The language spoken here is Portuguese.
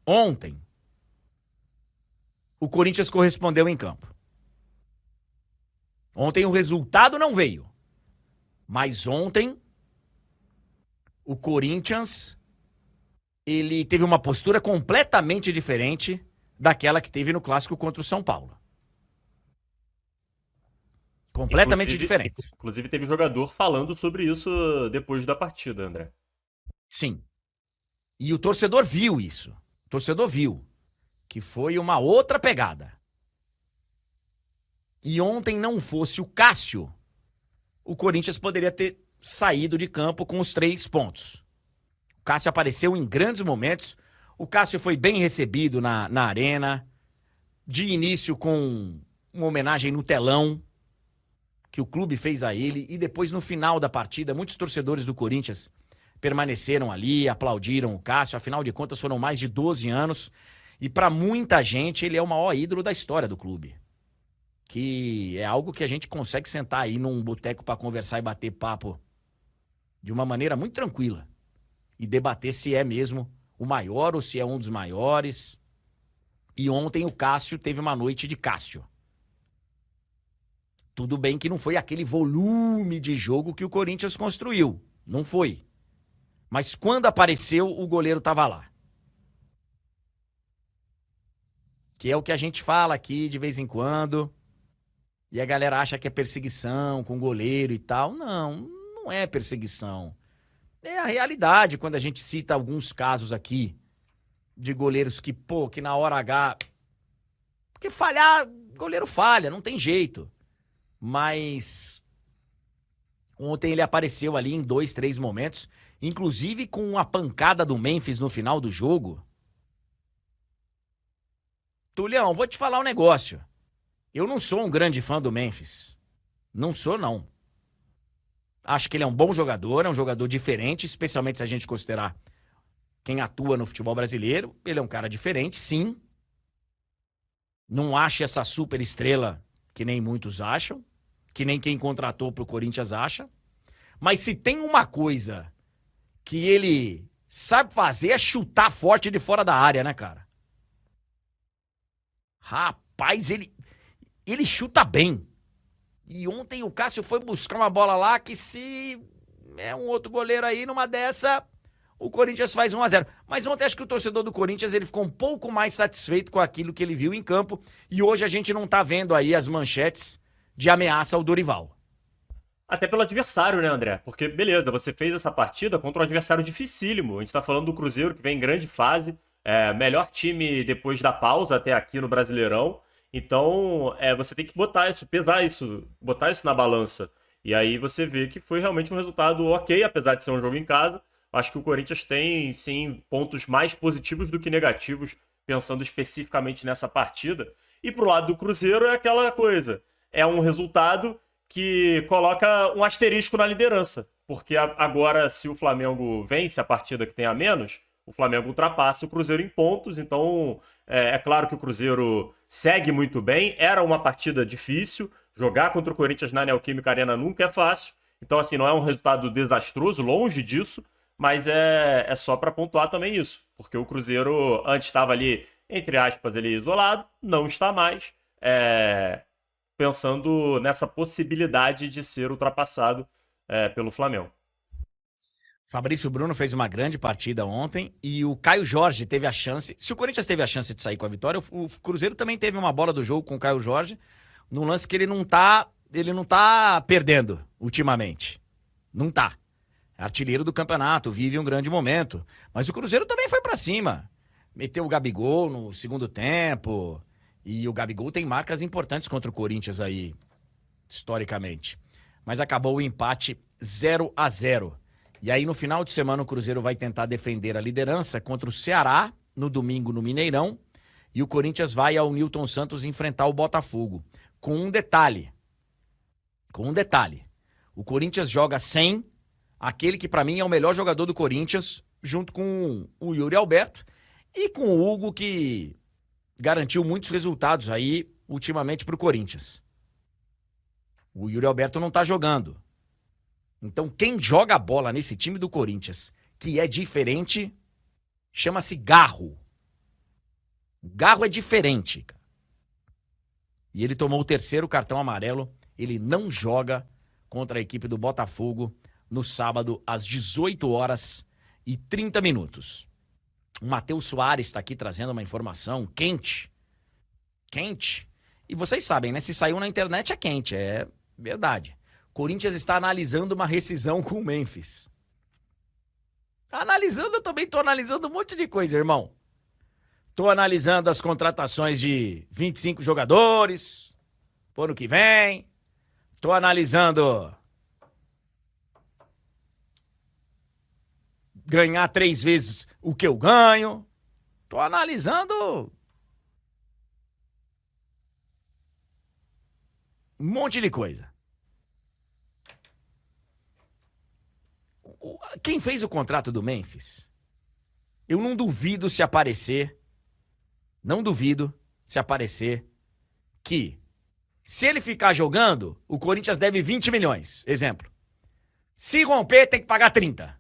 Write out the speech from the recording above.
Ontem, o Corinthians correspondeu em campo. Ontem o resultado não veio. Mas ontem, o Corinthians, ele teve uma postura completamente diferente daquela que teve no clássico contra o São Paulo. Completamente diferente. Inclusive teve jogador falando sobre isso depois da partida, André. Sim. E o torcedor viu isso. O torcedor viu que foi uma outra pegada. E ontem não fosse o Cássio, o Corinthians poderia ter saído de campo com os 3 pontos. O Cássio apareceu em grandes momentos. O Cássio foi bem recebido na arena. De início com uma homenagem no telão que o clube fez a ele. E depois, no final da partida, muitos torcedores do Corinthians permaneceram ali, aplaudiram o Cássio. Afinal de contas, foram mais de 12 anos. E para muita gente, ele é o maior ídolo da história do clube. Que é algo que a gente consegue sentar aí num boteco para conversar e bater papo de uma maneira muito tranquila. E debater se é mesmo o maior ou se é um dos maiores. E ontem o Cássio teve uma noite de Cássio. Tudo bem que não foi aquele volume de jogo que o Corinthians construiu. Não foi. Mas quando apareceu, o goleiro estava lá. Que é o que a gente fala aqui de vez em quando. E a galera acha que é perseguição com goleiro e tal. Não, não é perseguição. É a realidade quando a gente cita alguns casos aqui de goleiros que na hora H... Porque falhar, goleiro falha, não tem jeito. Mas ontem ele apareceu ali em 2, 3 momentos, inclusive com a pancada do Memphis no final do jogo. Tulião, vou te falar um negócio. Eu não sou um grande fã do Memphis. Não sou, não. Acho que ele é um bom jogador, é um jogador diferente, especialmente se a gente considerar quem atua no futebol brasileiro. Ele é um cara diferente, sim. Não acho essa super estrela que nem muitos acham, que nem quem contratou pro Corinthians acha. Mas se tem uma coisa que ele sabe fazer é chutar forte de fora da área, né, cara? Rapaz, ele chuta bem. E ontem o Cássio foi buscar uma bola lá que se é um outro goleiro aí, numa dessa, o Corinthians faz 1-0. Mas ontem acho que o torcedor do Corinthians ele ficou um pouco mais satisfeito com aquilo que ele viu em campo. E hoje a gente não tá vendo aí as manchetes de ameaça ao Dorival. Até pelo adversário, né, André? Porque, beleza, você fez essa partida contra um adversário dificílimo. A gente tá falando do Cruzeiro, que vem em grande fase. Melhor time depois da pausa até aqui no Brasileirão. Então, você tem que pesar isso, botar isso na balança. E aí você vê que foi realmente um resultado ok, apesar de ser um jogo em casa. Acho que o Corinthians tem, sim, pontos mais positivos do que negativos, pensando especificamente nessa partida. E pro lado do Cruzeiro é aquela coisa. É um resultado que coloca um asterisco na liderança. Porque agora, se o Flamengo vence a partida que tem a menos, o Flamengo ultrapassa o Cruzeiro em pontos. Então, é claro que o Cruzeiro segue muito bem. Era uma partida difícil. Jogar contra o Corinthians na Neoquímica Arena nunca é fácil. Então, assim, não é um resultado desastroso, longe disso. Mas é só para pontuar também isso. Porque o Cruzeiro antes estava ali, entre aspas, ali isolado. Não está mais. Pensando nessa possibilidade de ser ultrapassado pelo Flamengo. Fabrício Bruno fez uma grande partida ontem e o Caio Jorge teve a chance. Se o Corinthians teve a chance de sair com a vitória, o Cruzeiro também teve uma bola do jogo com o Caio Jorge, num lance que ele não tá perdendo ultimamente. Não tá. Artilheiro do campeonato, vive um grande momento. Mas o Cruzeiro também foi pra cima. Meteu o Gabigol no segundo tempo. E o Gabigol tem marcas importantes contra o Corinthians aí, historicamente. Mas acabou o empate 0-0. E aí, no final de semana, o Cruzeiro vai tentar defender a liderança contra o Ceará, no domingo, no Mineirão. E o Corinthians vai ao Newton Santos enfrentar o Botafogo. Com um detalhe. O Corinthians joga sem aquele que, pra mim, é o melhor jogador do Corinthians, junto com o Yuri Alberto e com o Hugo, que garantiu muitos resultados aí, ultimamente, pro Corinthians. O Yuri Alberto não tá jogando. Então, quem joga a bola nesse time do Corinthians, que é diferente, chama-se Garro. O Garro é diferente, cara. E ele tomou o terceiro cartão amarelo. Ele não joga contra a equipe do Botafogo no sábado às 18h30. O Matheus Soares está aqui trazendo uma informação quente. Quente. E vocês sabem, né? Se saiu na internet é quente, é verdade. Corinthians está analisando uma rescisão com o Memphis. Analisando, eu também tô analisando um monte de coisa, irmão. Tô analisando as contratações de 25 jogadores pro ano que vem. Tô analisando ganhar 3 vezes o que eu ganho. Tô analisando um monte de coisa. Quem fez o contrato do Memphis, eu não duvido se aparecer, que se ele ficar jogando, o Corinthians deve 20 milhões. Exemplo. Se romper, tem que pagar 30.